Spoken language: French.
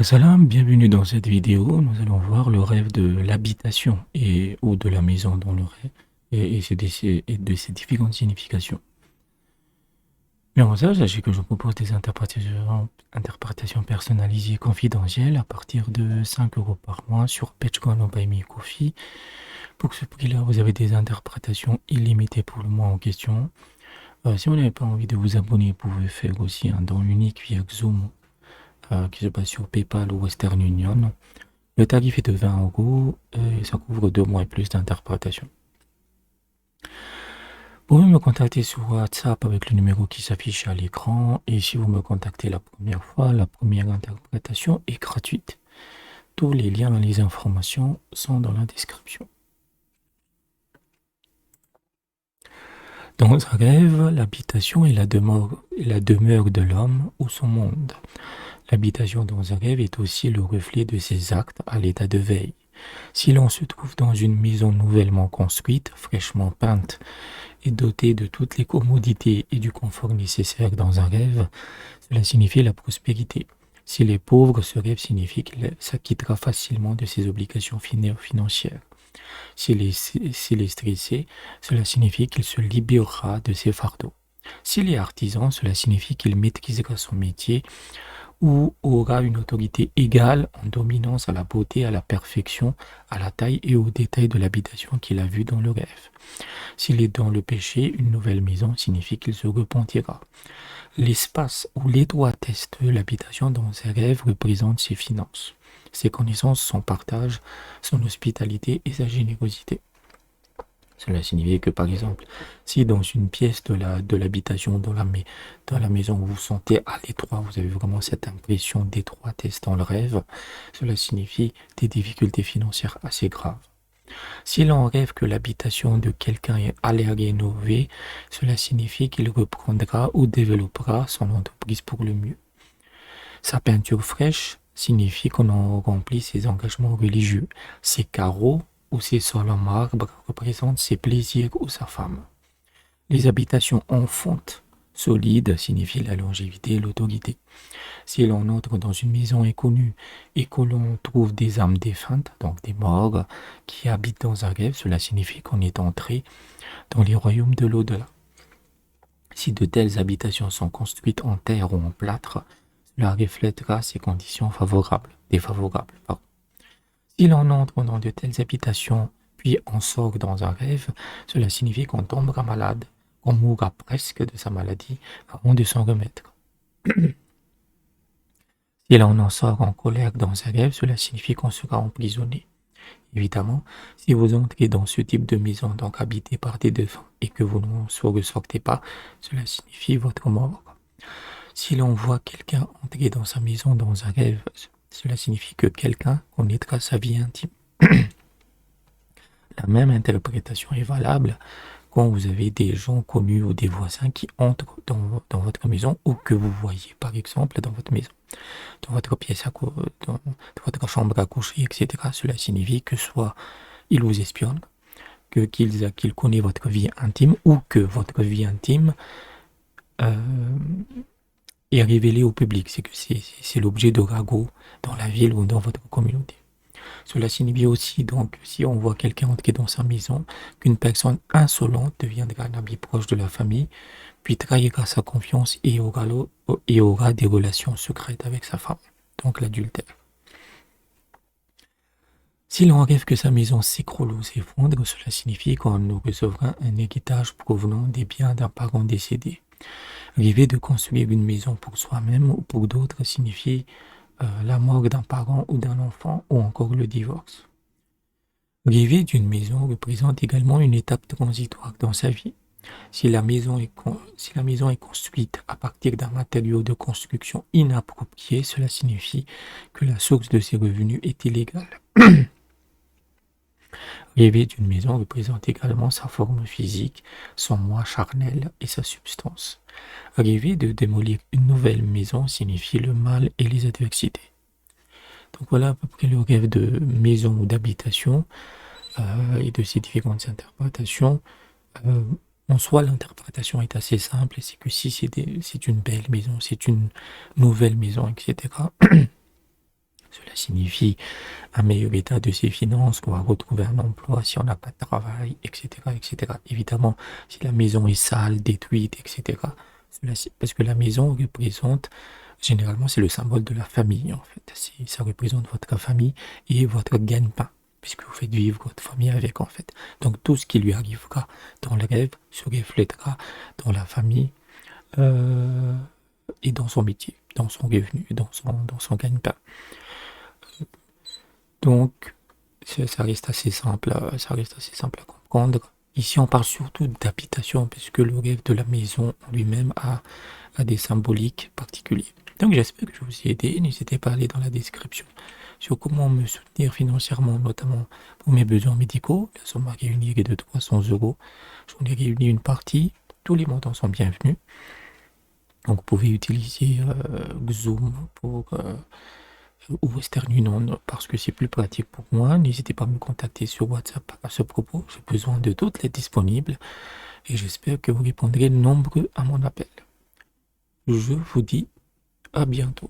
Salam, bienvenue dans cette vidéo. Nous allons voir le rêve de l'habitation ou de la maison dans le rêve et de ses différentes significations. Mais avant ça, sachez que je propose des interprétations personnalisées confidentielles à partir de 5 euros par mois sur Patreon ou Buy Me Coffee. Pour ce prix-là, vous avez des interprétations illimitées pour le mois en question. Si vous n'avez pas envie de vous abonner, vous pouvez faire aussi un don unique via Xoom qui se passe sur PayPal ou Western Union. Le tarif est de 20 euros et ça couvre 2 mois et plus d'interprétation. Vous pouvez me contacter sur WhatsApp avec le numéro qui s'affiche à l'écran et si vous me contactez la première fois, la première interprétation est gratuite. Tous les liens et les informations sont dans la description. Dans un rêve, l'habitation est la demeure de l'homme ou son monde. L'habitation dans un rêve est aussi le reflet de ses actes à l'état de veille. Si l'on se trouve dans une maison nouvellement construite, fraîchement peinte et dotée de toutes les commodités et du confort nécessaire dans un rêve, cela signifie la prospérité. S'il est pauvre, ce rêve signifie qu'il s'acquittera facilement de ses obligations financières. S'il est stressé, cela signifie qu'il se libérera de ses fardeaux. S'il est artisan, cela signifie qu'il maîtrisera son métier ou aura une autorité égale en dominance à la beauté, à la perfection, à la taille et aux détails de l'habitation qu'il a vue dans le rêve. S'il est dans le péché, une nouvelle maison signifie qu'il se repentira. L'espace ou l'étroitesse de l'habitation dans ses rêves représente ses finances, ses connaissances, son partage, son hospitalité et sa générosité. Cela signifie que, par exemple, si dans une pièce de l'habitation, dans la maison, vous vous sentez à l'étroit, vous avez vraiment cette impression d'étroitesse dans le rêve, cela signifie des difficultés financières assez graves. Si l'on rêve que l'habitation de quelqu'un est à l'air rénové, cela signifie qu'il reprendra ou développera son entreprise pour le mieux. Sa peinture fraîche signifie qu'on en remplit ses engagements religieux. Ses carreaux ou ses sols en marbre représentent ses plaisirs ou sa femme. Les habitations en fonte solide signifient la longévité et l'autorité. Si l'on entre dans une maison inconnue et que l'on trouve des âmes défuntes, donc des morts, qui habitent dans un rêve, cela signifie qu'on est entré dans les royaumes de l'au-delà. Si de telles habitations sont construites en terre ou en plâtre, cela reflètera ces conditions défavorables. Si l'on entre dans de telles habitations, puis on sort dans un rêve, cela signifie qu'on tombera malade, qu'on mourra presque de sa maladie avant de s'en remettre. Si l'on en sort en colère dans un rêve, cela signifie qu'on sera emprisonné. Évidemment, si vous entrez dans ce type de maison, donc habité par des défunts, et que vous ne ressortez pas, cela signifie votre mort. Si l'on voit quelqu'un entrer dans sa maison dans un rêve, cela signifie que quelqu'un connaîtra sa vie intime. La même interprétation est valable quand vous avez des gens connus ou des voisins qui entrent dans votre maison ou que vous voyez par exemple dans votre maison, dans votre pièce, dans votre chambre à coucher, etc. Cela signifie que soit il vous espionne, qu'il connaît votre vie intime ou que votre vie intime est révélée au public. C'est que c'est l'objet de ragots dans la ville ou dans votre communauté. Cela signifie aussi, donc, si on voit quelqu'un entrer dans sa maison, qu'une personne insolente deviendra un ami proche de la famille, puis trahira sa confiance et aura des relations secrètes avec sa femme, donc l'adultère. Si l'on rêve que sa maison s'écroule ou s'effondre, cela signifie qu'on recevra un héritage provenant des biens d'un parent décédé. Rêver de construire une maison pour soi-même ou pour d'autres signifie la mort d'un parent ou d'un enfant ou encore le divorce. Rêver d'une maison représente également une étape transitoire dans sa vie. Si la maison est construite à partir d'un matériau de construction inapproprié, cela signifie que la source de ses revenus est illégale. Rêver d'une maison représente également sa forme physique, son moi charnel et sa substance. Rêver de démolir une nouvelle maison signifie le mal et les adversités. Donc voilà à peu près le rêve de maison ou d'habitation et de ses différentes interprétations. En soi, l'interprétation est assez simple, c'est que si c'est une belle maison, c'est une nouvelle maison, etc., Cela signifie un meilleur état de ses finances, pouvoir retrouver un emploi si on n'a pas de travail, etc., etc. Évidemment, si la maison est sale, détruite, etc. Parce que la maison représente, généralement, c'est le symbole de la famille, en fait. Ça représente votre famille et votre gagne-pain, puisque vous faites vivre votre famille avec, en fait. Donc, tout ce qui lui arrivera dans le rêve se reflètera dans la famille et dans son métier, dans son revenu, dans son gagne-pain. Donc, ça reste assez simple, à comprendre. Ici, on parle surtout d'habitation, puisque le rêve de la maison en lui-même a des symboliques particuliers. Donc, j'espère que je vous ai aidé. N'hésitez pas à aller dans la description sur comment me soutenir financièrement, notamment pour mes besoins médicaux. La somme à réunir est de 300 euros. J'en ai réuni une partie. Tous les montants sont bienvenus. Donc, vous pouvez utiliser Zoom ou Western Union parce que c'est plus pratique pour moi. N'hésitez pas à me contacter sur WhatsApp à ce propos. J'ai besoin de toutes les disponibles et j'espère que vous répondrez nombreux à mon appel. Je vous dis à bientôt.